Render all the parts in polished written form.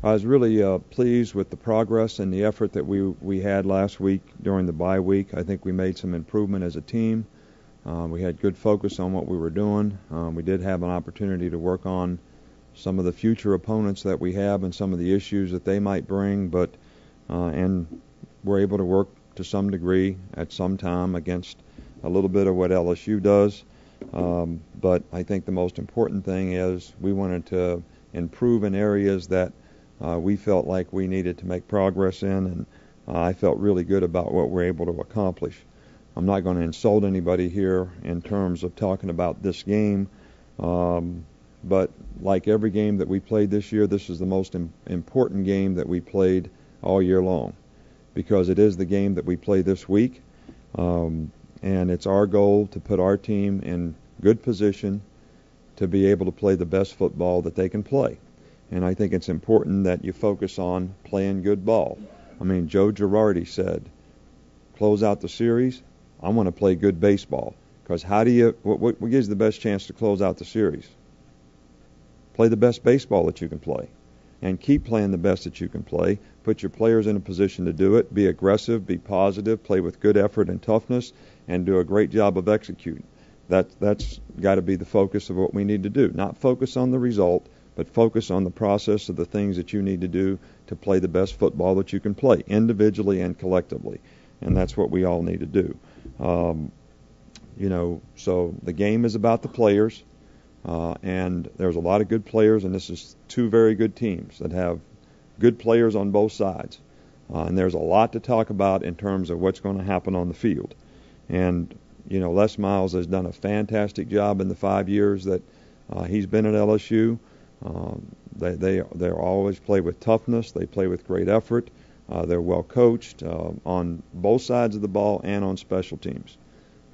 I was really pleased with the progress and the effort that we had last week during the bye week. I think we made some improvement as a team. We had good focus on what we were doing. We did have an opportunity to work on some of the future opponents that we have and some of the issues that they might bring, but and we're able to work to some degree at some time against a little bit of what LSU does. But I think the most important thing is we wanted to improve in areas that we felt like we needed to make progress in, and I felt really good about what we're able to accomplish. I'm not going to insult anybody here in terms of talking about this game, but like every game that we played this year, this is the most important game that we played all year long, because it is the game that we play this week, and it's our goal to put our team in good position to be able to play the best football that they can play. And I think it's important that you focus on playing good ball. I mean, Joe Girardi said, close out the series, I want to play good baseball. Because what gives you the best chance to close out the series? Play the best baseball that you can play. And keep playing the best that you can play. Put your players in a position to do it. Be aggressive, be positive, play with good effort and toughness, and do a great job of executing. That's got to be the focus of what we need to do. Not focus on the result, but focus on the process of the things that you need to do to play the best football that you can play, individually and collectively. And that's what we all need to do. So the game is about the players, and there's a lot of good players, and this is two very good teams that have good players on both sides. And there's a lot to talk about in terms of what's going to happen on the field. And, Les Miles has done a fantastic job in the 5 years that he's been at LSU. They always play with toughness. They play with great effort. They're well coached on both sides of the ball and on special teams.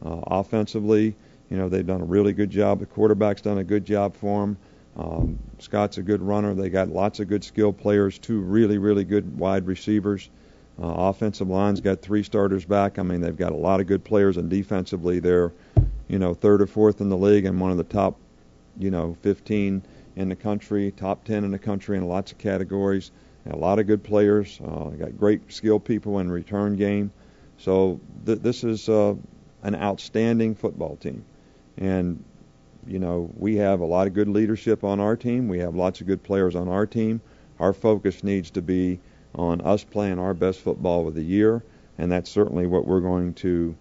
Offensively, they've done a really good job. The quarterback's done a good job for them. Scott's a good runner. They got lots of good skill players, two really, really good wide receivers. Offensive line's got 3 starters back. I mean, they've got a lot of good players, and defensively they're, 3rd or 4th in the league and one of the top, 15 in the country, top 10 in the country in lots of categories. A lot of good players. They got great skilled people in return game. So this is an outstanding football team. And, we have a lot of good leadership on our team. We have lots of good players on our team. Our focus needs to be on us playing our best football of the year, and that's certainly what we're going to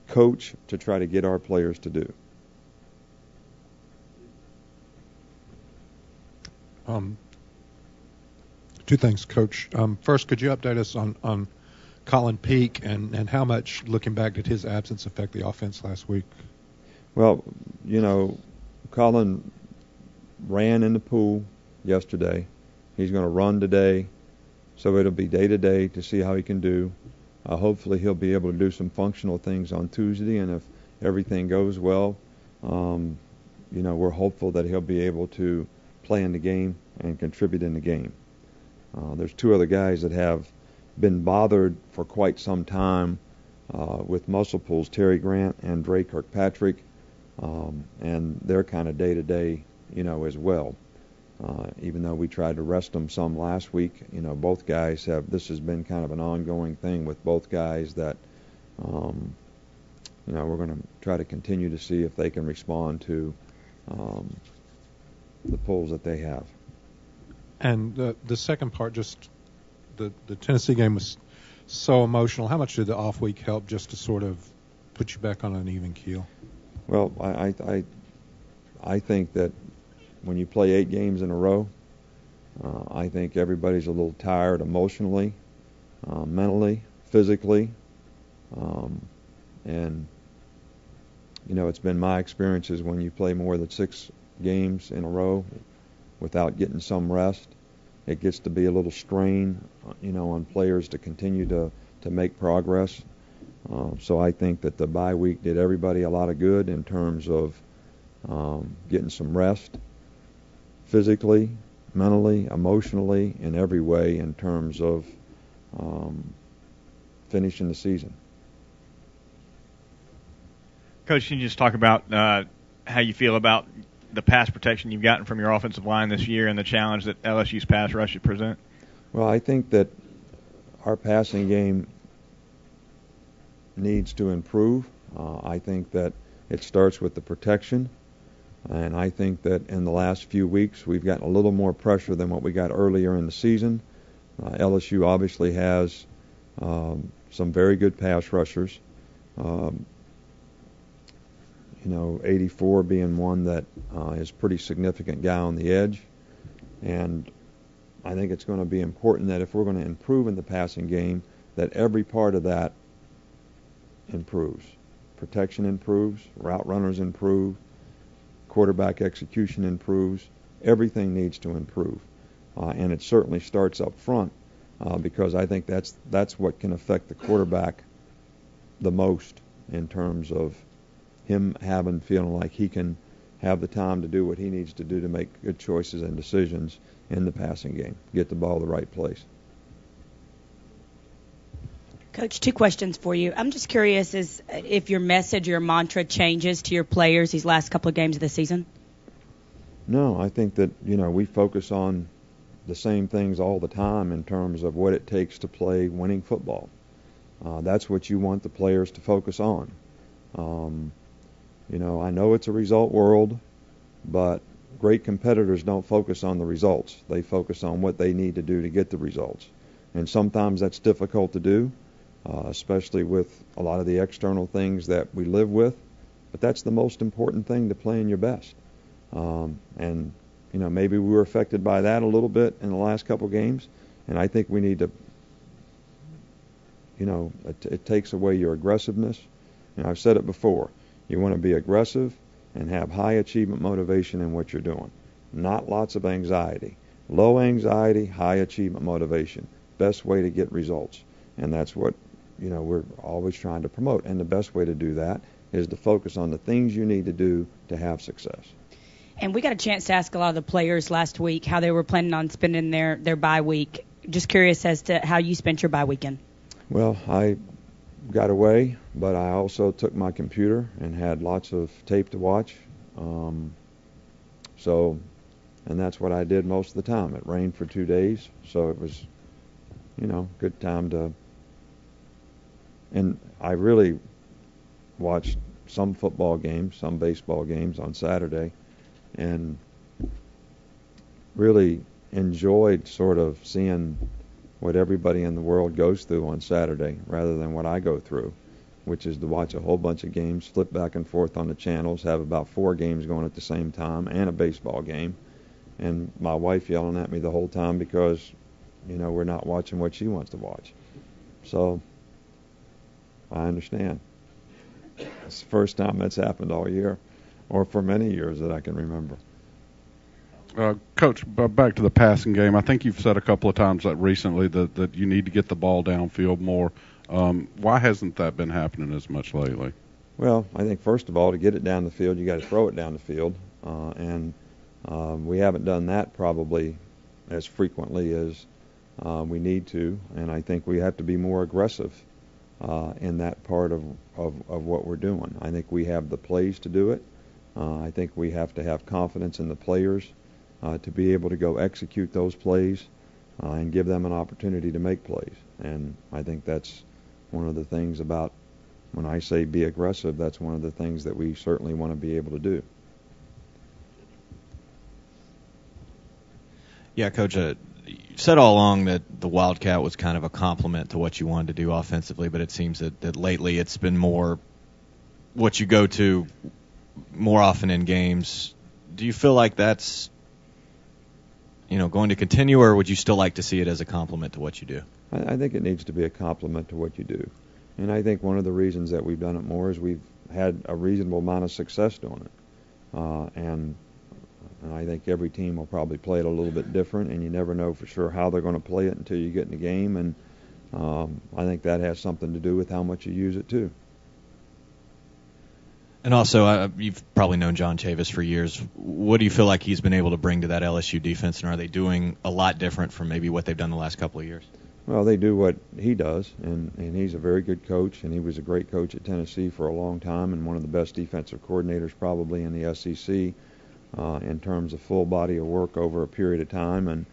coach to try to get our players to do. Two things, Coach. First, could you update us on Colin Peak and how much, looking back, did his absence affect the offense last week? Well, Colin ran in the pool yesterday. He's going to run today, so it'll be day to day to see how he can do. Hopefully he'll be able to do some functional things on Tuesday, and if everything goes well, we're hopeful that he'll be able to play in the game and contribute in the game. There's 2 other guys that have been bothered for quite some time with muscle pulls, Terry Grant and Dre Kirkpatrick, and they're kind of day-to-day, as well. Even though we tried to rest them some last week, both guys this has been kind of an ongoing thing with both guys that, we're going to try to continue to see if they can respond to the pulls that they have. And the second part, just the Tennessee game was so emotional. How much did the off week help just to sort of put you back on an even keel? Well, I think that when you play 8 games in a row, I think everybody's a little tired emotionally, mentally, physically, and it's been my experiences when you play more than 6 games in a row without getting some rest, it gets to be a little strain, on players to continue to make progress. So I think that the bye week did everybody a lot of good in terms of getting some rest, physically, mentally, emotionally, in every way in terms of finishing the season. Coach, can you just talk about how you feel about the pass protection you've gotten from your offensive line this year and the challenge that LSU's pass rush should present? Well, I think that our passing game needs to improve. I think that it starts with the protection, and I think that in the last few weeks we've gotten a little more pressure than what we got earlier in the season. LSU obviously has some very good pass rushers. 84 being one that is a pretty significant guy on the edge. And I think it's going to be important that if we're going to improve in the passing game, that every part of that improves. Protection improves, route runners improve, quarterback execution improves. Everything needs to improve. And it certainly starts up front because I think that's what can affect the quarterback the most in terms of him feeling like he can have the time to do what he needs to do to make good choices and decisions in the passing game, get the ball the right place. Coach, 2 questions for you. I'm just curious if your message or mantra changes to your players these last couple of games of the season. No, I think that, we focus on the same things all the time in terms of what it takes to play winning football. That's what you want the players to focus on. I know it's a result world, but great competitors don't focus on the results. They focus on what they need to do to get the results. And sometimes that's difficult to do, especially with a lot of the external things that we live with. But that's the most important thing, to playing your best. Maybe we were affected by that a little bit in the last couple games. And I think we need to, it takes away your aggressiveness. I've said it before. You want to be aggressive and have high achievement motivation in what you're doing. Not lots of anxiety. Low anxiety, high achievement motivation. Best way to get results. And that's what, we're always trying to promote. And the best way to do that is to focus on the things you need to do to have success. And we got a chance to ask a lot of the players last week how they were planning on spending their bye week. Just curious as to how you spent your bye weekend. Well, I got away, but I also took my computer and had lots of tape to watch. And that's what I did most of the time. It rained for 2 days, so it was, good time to. And I really watched some football games, some baseball games on Saturday, and really enjoyed sort of seeing what everybody in the world goes through on Saturday rather than what I go through, which is to watch a whole bunch of games, flip back and forth on the channels, have about 4 games going at the same time, and a baseball game, and my wife yelling at me the whole time because, we're not watching what she wants to watch. So I understand. It's the first time that's happened all year, or for many years that I can remember. Coach, back to the passing game. I think you've said a couple of times recently that you need to get the ball downfield more. Why hasn't that been happening as much lately? Well, I think first of all, to get it down the field, you got to throw it down the field, and we haven't done that probably as frequently as we need to. And I think we have to be more aggressive in that part of what we're doing. I think we have the plays to do it. I think we have to have confidence in the players to be able to go execute those plays and give them an opportunity to make plays. And I think that's one of the things about when I say be aggressive, that's one of the things that we certainly want to be able to do. Yeah, Coach, you said all along that the Wildcat was kind of a complement to what you wanted to do offensively, but it seems that lately it's been more what you go to more often in games. Do you feel like that's going to continue, or would you still like to see it as a complement to what you do? I think it needs to be a complement to what you do. And I think one of the reasons that we've done it more is we've had a reasonable amount of success doing it. And I think every team will probably play it a little bit different, and you never know for sure how they're going to play it until you get in the game. And I think that has something to do with how much you use it, too. And also, you've probably known John Chavis for years. What do you feel like he's been able to bring to that LSU defense, and are they doing a lot different from maybe what they've done the last couple of years? Well, they do what he does, and he's a very good coach, and he was a great coach at Tennessee for a long time and one of the best defensive coordinators probably in the SEC. in terms of full body of work over a period of time. And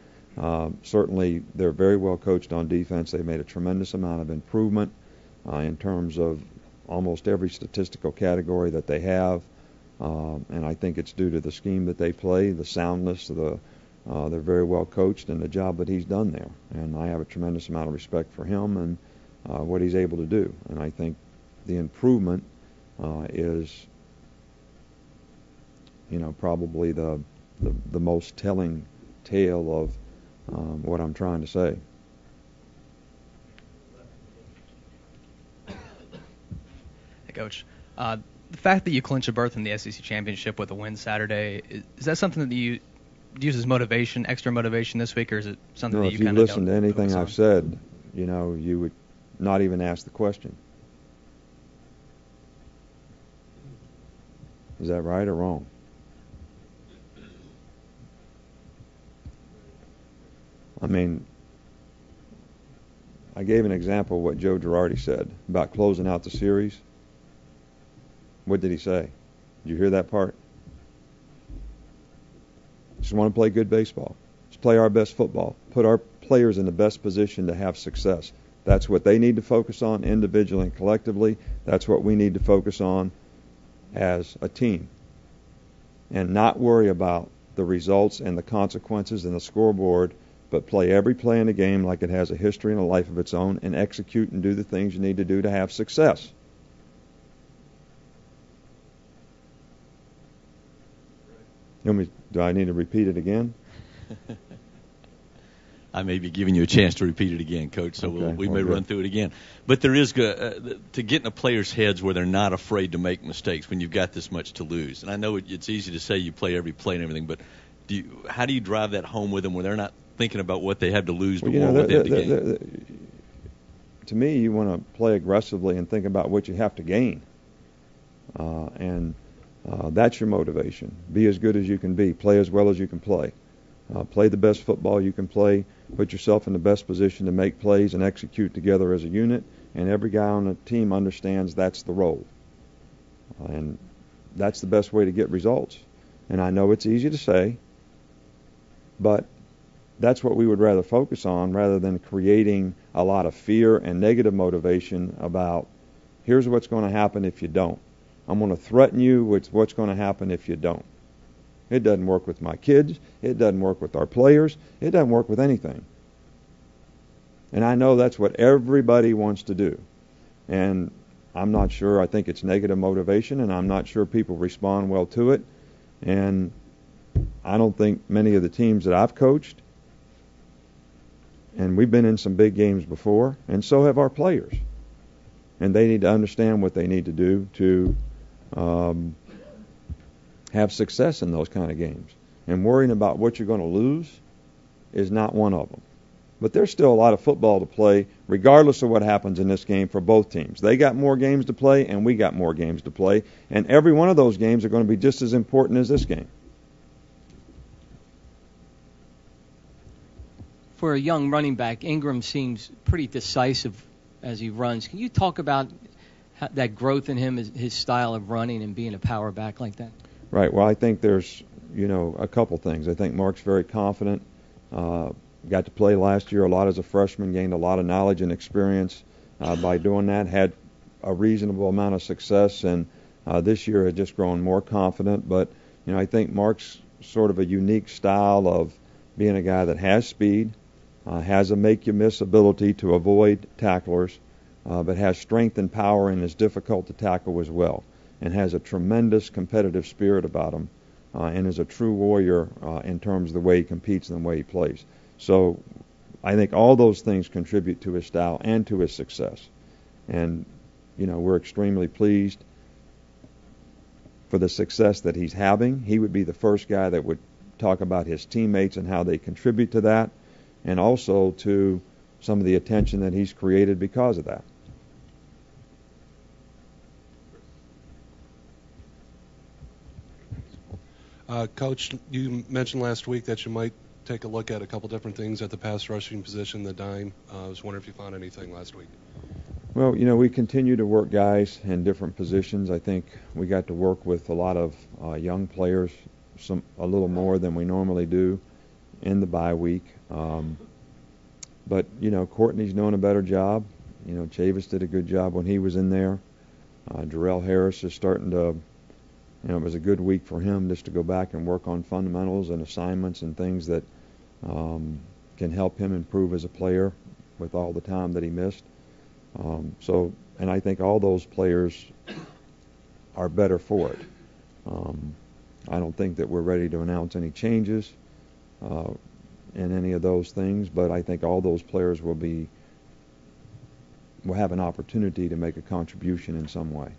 certainly they're very well coached on defense. They've made a tremendous amount of improvement in terms of almost every statistical category that they have. And I think it's due to the scheme that they play, the soundness, they're very well coached, and the job that he's done there. And I have a tremendous amount of respect for him and what he's able to do. And I think the improvement is, probably the most telling tale of what I'm trying to say. Hey, Coach. The fact that you clinch a berth in the SEC championship with a win Saturday, is that something that you use as motivation, extra motivation this week, or is it something that you kind of don't if you listen to anything I've said, you would not even ask the question. Is that right or wrong? I mean, I gave an example of what Joe Girardi said about closing out the series. What did he say? Did you hear that part? Just want to play good baseball. Just play our best football. Put our players in the best position to have success. That's what they need to focus on individually and collectively. That's what we need to focus on as a team. And not worry about the results and the consequences and the scoreboard, but play every play in the game like it has a history and a life of its own, and execute and do the things you need to do to have success. Do I need to repeat it again? I may be giving you a chance to repeat it again, Coach, so Okay, we may run through it again. But there is to get in a player's heads where they're not afraid to make mistakes when you've got this much to lose. And I know it's easy to say you play every play and everything, but how do you drive that home with them when they're not thinking about what they have to lose, but more what they have to gain? To me, you want to play aggressively and think about what you have to gain. And that's your motivation. Be as good as you can be. Play as well as you can play. Play the best football you can play. Put yourself in the best position to make plays and execute together as a unit. And every guy on the team understands that's the role. And that's the best way to get results. And I know it's easy to say, but that's what we would rather focus on rather than creating a lot of fear and negative motivation about here's what's going to happen if you don't. I'm going to threaten you with what's going to happen if you don't. It doesn't work with my kids. It doesn't work with our players. It doesn't work with anything. And I know that's what everybody wants to do. And I'm not sure. I think it's negative motivation, and I'm not sure people respond well to it. And I don't think many of the teams that I've coached, and we've been in some big games before, and so have our players. And they need to understand what they need to do to have success in those kind of games. And worrying about what you're going to lose is not one of them. But there's still a lot of football to play, regardless of what happens in this game for both teams. They got more games to play, and we got more games to play. And every one of those games are going to be just as important as this game. For a young running back, Ingram seems pretty decisive as he runs. Can you talk about that growth in him, his style of running and being a power back like that? Right. Well, I think there's, a couple things. I think Mark's very confident. Got to play last year a lot as a freshman, gained a lot of knowledge and experience by doing that, had a reasonable amount of success, and this year has just grown more confident. But, I think Mark's sort of a unique style of being a guy that has speed, has a make-you-miss ability to avoid tacklers, but has strength and power and is difficult to tackle as well, and has a tremendous competitive spirit about him, and is a true warrior in terms of the way he competes and the way he plays. So I think all those things contribute to his style and to his success. And, we're extremely pleased for the success that he's having. He would be the first guy that would talk about his teammates and how they contribute to that, and also to some of the attention that he's created because of that. Coach, you mentioned last week that you might take a look at a couple different things at the pass rushing position, the dime. I was wondering if you found anything last week. Well, we continue to work guys in different positions. I think we got to work with a lot of young players, a little more than we normally do in the bye week. But Courtney's doing a better job. Chavis did a good job when he was in there. Darrell Harris is starting to. It was a good week for him just to go back and work on fundamentals and assignments and things that can help him improve as a player with all the time that he missed. And I think all those players are better for it. I don't think that we're ready to announce any changes in any of those things, but I think all those players will have an opportunity to make a contribution in some way.